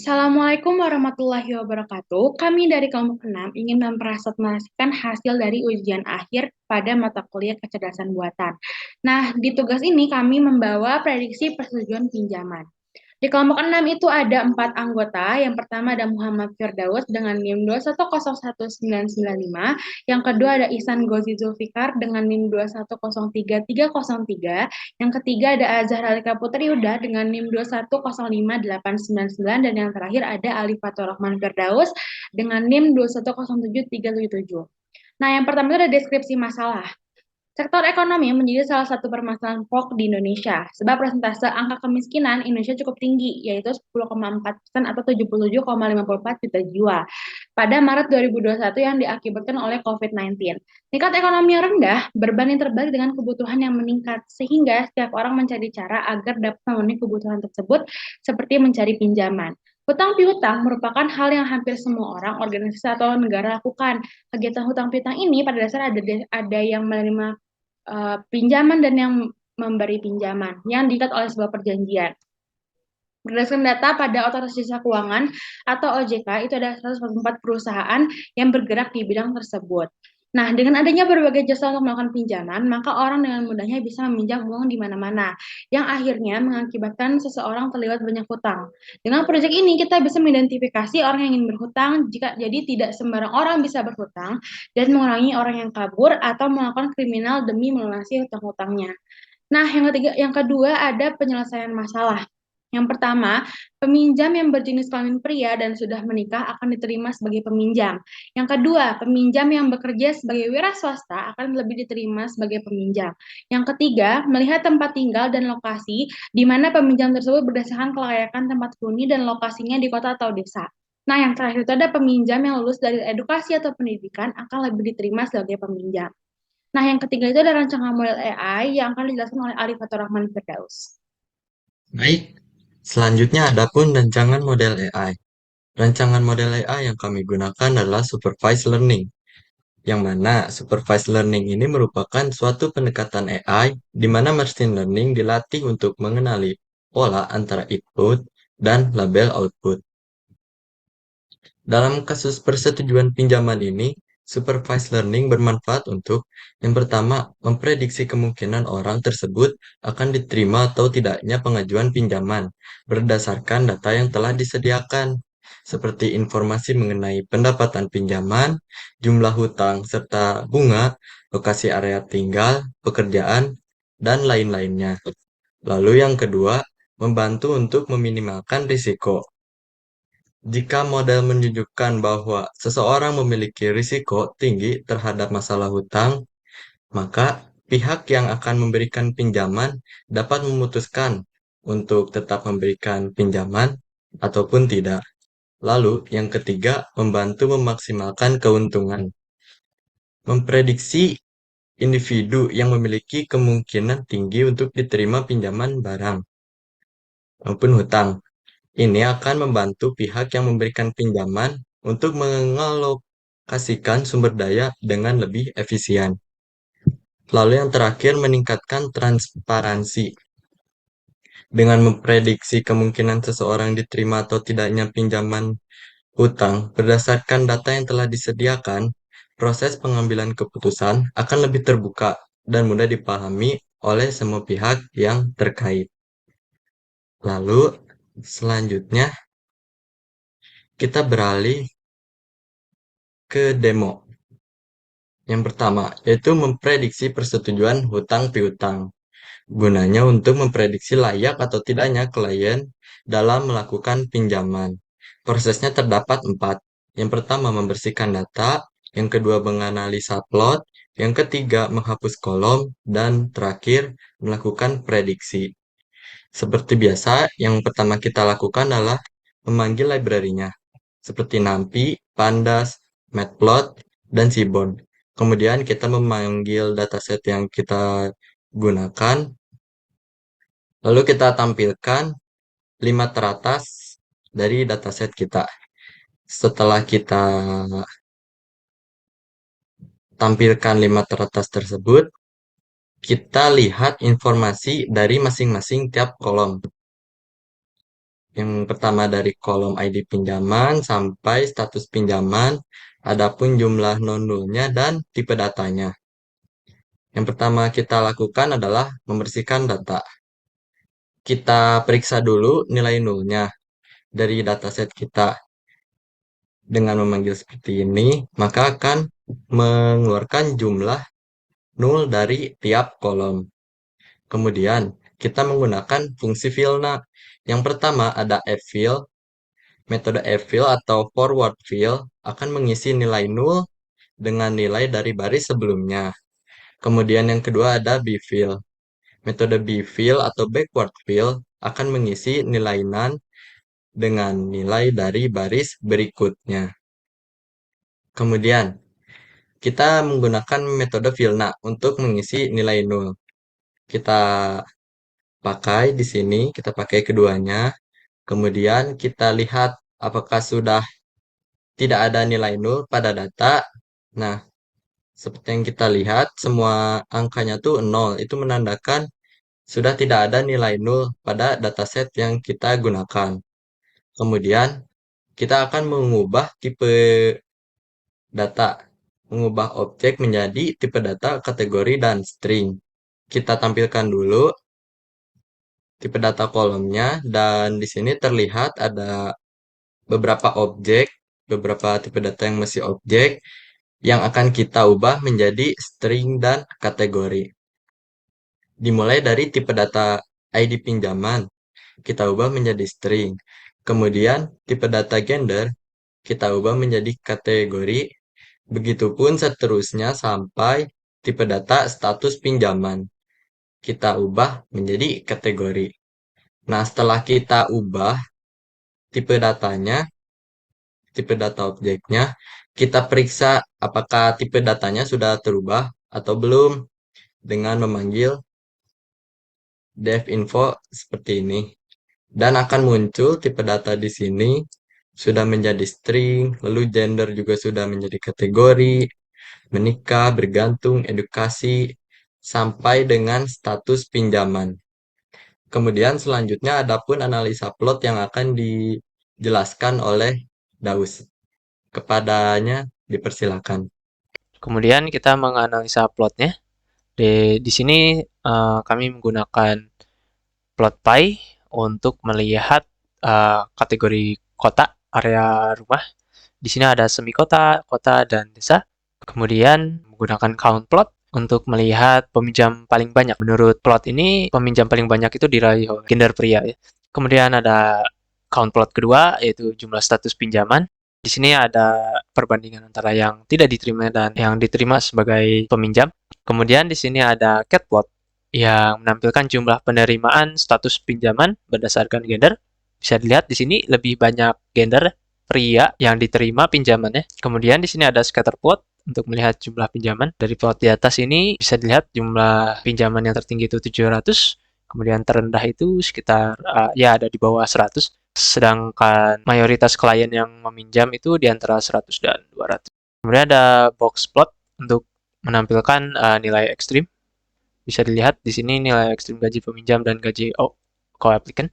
Assalamualaikum warahmatullahi wabarakatuh. Kami dari kelompok 6 ingin mempresentasikan hasil dari ujian akhir pada mata kuliah kecerdasan buatan. Nah, di tugas ini kami membawa prediksi persetujuan pinjaman. Di kelompok 6 itu ada 4 anggota. Yang pertama ada Muhammad Firdaus dengan NIM 2101995. Yang kedua ada Ihsan Gozi Zulfikar dengan NIM 2103303. Yang ketiga ada Azhar Alika Putri Uda dengan NIM 2105899. Dan yang terakhir ada Ali Fatur Rahman Firdaus dengan NIM 2107377. Nah, yang pertama itu ada deskripsi masalah. Sektor ekonomi menjadi salah satu permasalahan pokok di Indonesia, sebab persentase angka kemiskinan Indonesia cukup tinggi, yaitu 10,4% atau 77,54 juta jiwa pada Maret 2021 yang diakibatkan oleh COVID-19. Tingkat ekonomi yang rendah berbanding terbalik dengan kebutuhan yang meningkat, sehingga setiap orang mencari cara agar dapat memenuhi kebutuhan tersebut, seperti mencari pinjaman. Hutang piutang merupakan hal yang hampir semua orang, organisasi atau negara lakukan. Kegiatan hutang piutang ini pada dasar ada yang menerima pinjaman dan yang memberi pinjaman yang diikat oleh sebuah perjanjian. Berdasarkan data pada Otoritas Jasa Keuangan atau OJK, itu ada 144 perusahaan yang bergerak di bidang tersebut. Nah, dengan adanya berbagai jasa untuk melakukan pinjaman, maka orang dengan mudahnya bisa meminjam uang di mana-mana, yang akhirnya mengakibatkan seseorang terlibat banyak hutang. Dengan proyek ini, kita bisa mengidentifikasi orang yang ingin berhutang, jadi tidak sembarang orang bisa berhutang, dan mengurangi orang yang kabur atau melakukan kriminal demi melunasi hutang-hutangnya. Nah, yang kedua ada penyelesaian masalah. Yang pertama, peminjam yang berjenis kelamin pria dan sudah menikah akan diterima sebagai peminjam. Yang kedua, peminjam yang bekerja sebagai wira swasta akan lebih diterima sebagai peminjam. Yang ketiga, melihat tempat tinggal dan lokasi di mana peminjam tersebut berdasarkan kelayakan tempat huni dan lokasinya di kota atau desa. Nah, yang terakhir itu ada peminjam yang lulus dari edukasi atau pendidikan akan lebih diterima sebagai peminjam. Nah, yang ketiga itu ada rancangan model AI yang akan dijelaskan oleh Ali Fatur Rahman Firdaus. Baik, selanjutnya ada pun rancangan model AI. Rancangan model AI yang kami gunakan adalah supervised learning, yang mana supervised learning ini merupakan suatu pendekatan AI di mana machine learning dilatih untuk mengenali pola antara input dan label output. Dalam kasus persetujuan pinjaman ini, supervised learning bermanfaat untuk yang pertama, memprediksi kemungkinan orang tersebut akan diterima atau tidaknya pengajuan pinjaman berdasarkan data yang telah disediakan, seperti informasi mengenai pendapatan pinjaman, jumlah hutang serta bunga, lokasi area tinggal, pekerjaan, dan lain-lainnya. Lalu yang kedua, membantu untuk meminimalkan risiko. Jika model menunjukkan bahwa seseorang memiliki risiko tinggi terhadap masalah hutang, maka pihak yang akan memberikan pinjaman dapat memutuskan untuk tetap memberikan pinjaman ataupun tidak. Lalu, yang ketiga, membantu memaksimalkan keuntungan. Memprediksi individu yang memiliki kemungkinan tinggi untuk diterima pinjaman barang maupun hutang. Ini akan membantu pihak yang memberikan pinjaman untuk mengalokasikan sumber daya dengan lebih efisien. Lalu yang terakhir, meningkatkan transparansi. Dengan memprediksi kemungkinan seseorang diterima atau tidaknya pinjaman hutang berdasarkan data yang telah disediakan, proses pengambilan keputusan akan lebih terbuka dan mudah dipahami oleh semua pihak yang terkait. Lalu, selanjutnya kita beralih ke demo. Yang pertama, yaitu memprediksi persetujuan hutang piutang. Gunanya untuk memprediksi layak atau tidaknya klien dalam melakukan pinjaman. Prosesnya terdapat 4. Yang pertama, membersihkan data. Yang kedua, menganalisa plot. Yang ketiga, menghapus kolom. Dan terakhir, melakukan prediksi. Seperti biasa, yang pertama kita lakukan adalah memanggil library-nya, seperti NumPy, Pandas, Matplot, dan Seaborn. Kemudian kita memanggil dataset yang kita gunakan, lalu kita tampilkan 5 teratas dari dataset kita. Setelah kita tampilkan 5 teratas tersebut, kita lihat informasi dari masing-masing tiap kolom. Yang pertama dari kolom ID pinjaman sampai status pinjaman, adapun jumlah non-nulnya dan tipe datanya. Yang pertama kita lakukan adalah membersihkan data. Kita periksa dulu nilai nulnya dari dataset kita. Dengan memanggil seperti ini, maka akan mengeluarkan jumlah nul dari tiap kolom. Kemudian, kita menggunakan fungsi fillna. Yang pertama ada ffill. Metode ffill atau forward fill akan mengisi nilai nul dengan nilai dari baris sebelumnya. Kemudian yang kedua ada bfill. Metode bfill atau backward fill akan mengisi nilai none dengan nilai dari baris berikutnya. Kemudian, kita menggunakan metode fillna untuk mengisi nilai nul. Kita pakai di sini, kita pakai keduanya. Kemudian kita lihat apakah sudah tidak ada nilai nul pada data. Nah, seperti yang kita lihat, semua angkanya tuh 0. Itu menandakan sudah tidak ada nilai nul pada dataset yang kita gunakan. Kemudian, kita akan mengubah tipe data, mengubah objek menjadi tipe data, kategori, dan string. Kita tampilkan dulu tipe data kolomnya, dan di sini terlihat ada beberapa objek, beberapa tipe data yang masih objek, yang akan kita ubah menjadi string dan kategori. Dimulai dari tipe data ID pinjaman, kita ubah menjadi string. Kemudian tipe data gender, kita ubah menjadi kategori. Begitupun seterusnya sampai tipe data status pinjaman. Kita ubah menjadi kategori. Nah, setelah kita ubah tipe datanya, tipe data objeknya, kita periksa apakah tipe datanya sudah terubah atau belum dengan memanggil devinfo seperti ini. Dan akan muncul tipe data di sini sudah menjadi string, lalu gender juga sudah menjadi kategori, menikah, bergantung, edukasi, sampai dengan status pinjaman. Kemudian selanjutnya ada pun analisa plot yang akan dijelaskan oleh Daus. Kepadanya dipersilakan. Kemudian kita menganalisa plotnya. Di sini kami menggunakan plot pie untuk melihat kategori kota, area rumah. Di sini ada semi kota, kota, dan desa. Kemudian menggunakan count plot untuk melihat peminjam paling banyak. Menurut plot ini, peminjam paling banyak itu diraih oleh gender pria. Ya. Kemudian ada count plot kedua, yaitu jumlah status pinjaman. Di sini ada perbandingan antara yang tidak diterima dan yang diterima sebagai peminjam. Kemudian di sini ada cat plot yang menampilkan jumlah penerimaan status pinjaman berdasarkan gender. Bisa dilihat di sini lebih banyak gender pria yang diterima pinjamannya. Kemudian di sini ada scatter plot untuk melihat jumlah pinjaman. Dari plot di atas ini bisa dilihat jumlah pinjaman yang tertinggi itu 700, kemudian terendah itu sekitar ya ada di bawah 100. Sedangkan mayoritas klien yang meminjam itu di antara 100 dan 200. Kemudian ada box plot untuk menampilkan nilai ekstrim. Bisa dilihat di sini nilai ekstrim gaji peminjam dan gaji co-applicant.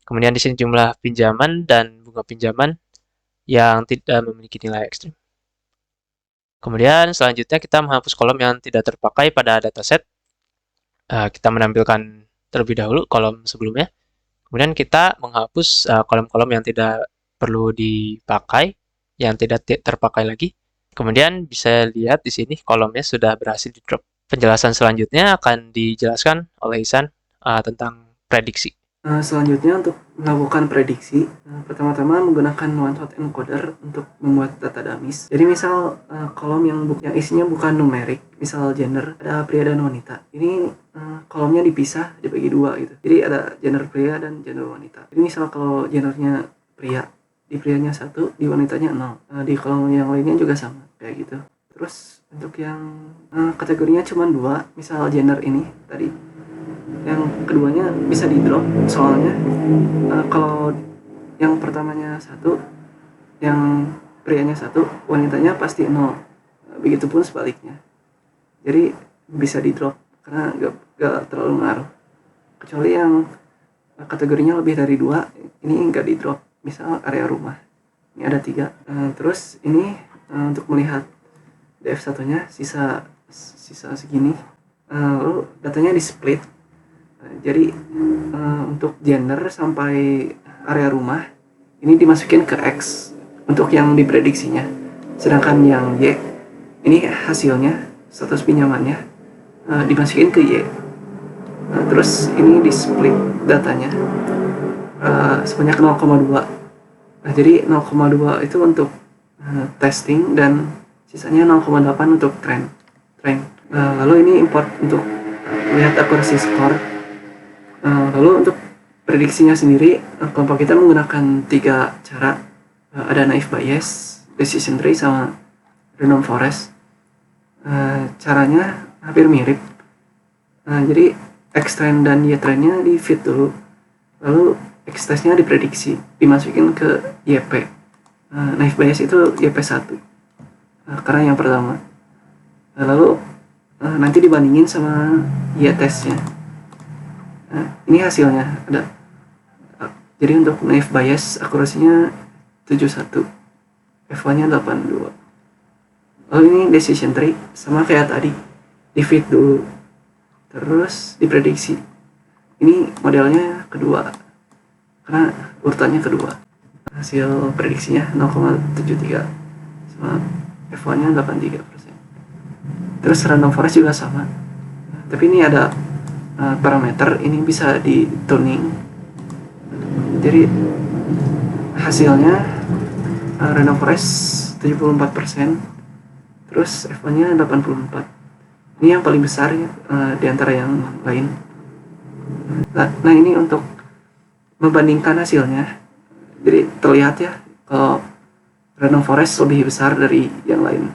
Kemudian di sini jumlah pinjaman dan bunga pinjaman yang tidak memiliki nilai ekstrim. Kemudian selanjutnya kita menghapus kolom yang tidak terpakai pada dataset. Kita menampilkan terlebih dahulu kolom sebelumnya. Kemudian kita menghapus kolom-kolom yang tidak perlu dipakai, yang tidak terpakai lagi. Kemudian bisa lihat di sini kolomnya sudah berhasil di drop. Penjelasan selanjutnya akan dijelaskan oleh Ihsan tentang prediksi. Selanjutnya untuk melakukan prediksi, pertama-tama menggunakan one-shot encoder untuk membuat data dummies. Jadi misal kolom yang isinya bukan numerik, misal gender, ada pria dan wanita. Ini kolomnya dipisah, dibagi dua gitu. Jadi ada gender pria dan gender wanita. Jadi misal kalau gendernya pria, di prianya 1, di wanitanya 0. Di kolom yang lainnya juga sama, kayak gitu. Terus untuk yang kategorinya cuma 2, misal gender ini tadi, yang keduanya bisa di drop soalnya kalau yang pertamanya 1, yang prianya 1, wanitanya pasti 0. Begitupun sebaliknya. Jadi bisa di drop karena gak terlalu ngaruh. Kecuali yang kategorinya lebih dari 2, ini nggak di drop. Misal area rumah, ini ada 3. Terus ini untuk melihat DF1-nya sisa segini. Lalu datanya di split. Jadi untuk gender sampai area rumah ini dimasukin ke X untuk yang diprediksinya. Sedangkan yang Y ini hasilnya, status pinjamannya dimasukin ke Y. Terus ini di split datanya sebanyak 0,2. Jadi 0,2 itu untuk testing dan sisanya 0,8 untuk trend. Lalu ini import untuk lihat accuracy score. Lalu untuk prediksinya sendiri, kelompok kita menggunakan 3 cara. Ada naive Bayes, decision tree, sama random forest. Caranya hampir mirip. Jadi X trend dan Y trendnya di feed dulu, lalu X testnya diprediksi, dimasukin ke YP. Naive Bayes itu YP1 karena yang pertama. Lalu nanti dibandingin sama Y testnya. Ini hasilnya ada. Jadi untuk naive Bayes akurasinya 71, F1-nya 82. Lalu ini decision tree sama kayak tadi, di feed dulu, terus diprediksi. Ini modelnya kedua karena urutannya kedua. Hasil prediksinya 0,73 sama F1-nya 83%. Terus random forest juga sama, tapi ini ada parameter, ini bisa di tuning. Jadi hasilnya random forest 74%, terus F1-nya 84. Ini yang paling besar ya, di antara yang lain. Nah ini untuk membandingkan hasilnya, jadi terlihat ya kalau random forest lebih besar dari yang lain.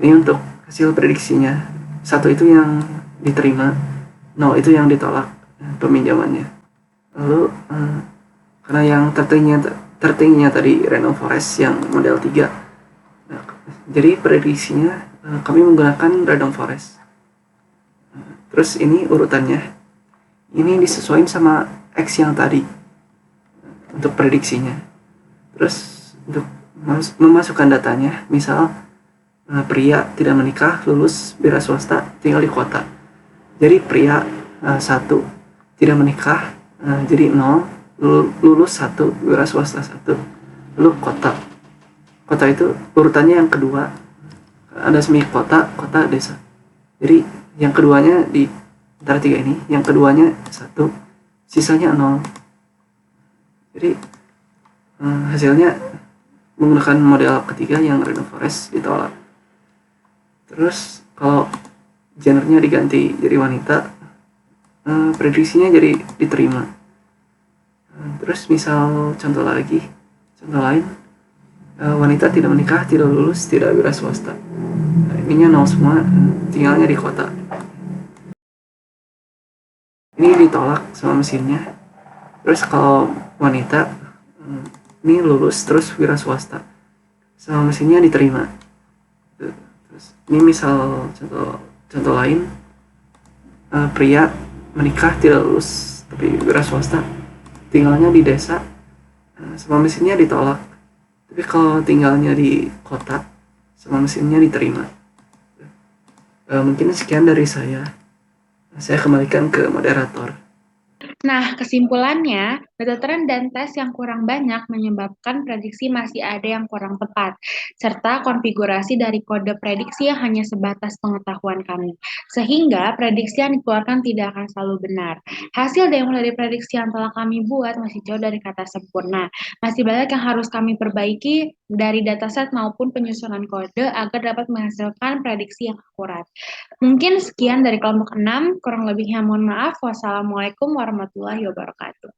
Ini untuk hasil prediksinya, 1 itu yang diterima, 0 itu yang ditolak peminjamannya. Lalu karena yang tertingginya tadi random forest yang model 3, jadi prediksinya kami menggunakan random forest. Terus ini urutannya, ini disesuaikan sama X yang tadi untuk prediksinya. Terus untuk memasukkan datanya, misal pria tidak menikah, lulus, wira swasta, tinggal di kota. Jadi pria 1 tidak menikah, jadi 0, lulus 1, wira swasta 1, lalu kota. Kota itu urutannya yang kedua, ada semi kota, kota, desa. Jadi yang keduanya di antara 3 ini, yang keduanya 1, sisanya 0. Jadi hasilnya menggunakan model ketiga yang random forest ditolak. Terus kalau gendernya diganti jadi wanita, prediksinya jadi diterima. Terus misal contoh lain, wanita tidak menikah, tidak lulus, tidak wira swasta. Ininya 0 semua, tinggalnya di kota. Ini ditolak sama mesinnya. Terus kalau wanita, ini lulus terus wira swasta, sama mesinnya diterima. Terus ini misal contoh lain, pria menikah, tidak lulus, tapi wira swasta, tinggalnya di desa, sama mesinnya ditolak. Tapi kalau tinggalnya di kota, sama mesinnya diterima. Mungkin sekian dari saya. Saya kembalikan ke moderator. Nah, kesimpulannya, data tren dan tes yang kurang banyak menyebabkan prediksi masih ada yang kurang tepat, serta konfigurasi dari kode prediksi yang hanya sebatas pengetahuan kami, sehingga prediksi yang dikeluarkan tidak akan selalu benar. Hasil dari prediksi yang telah kami buat masih jauh dari kata sempurna. Masih banyak yang harus kami perbaiki dari dataset maupun penyusunan kode agar dapat menghasilkan prediksi yang akurat. Mungkin sekian dari kelompok 6, kurang lebihnya mohon maaf. Wassalamualaikum warahmatullahi wabarakatuh.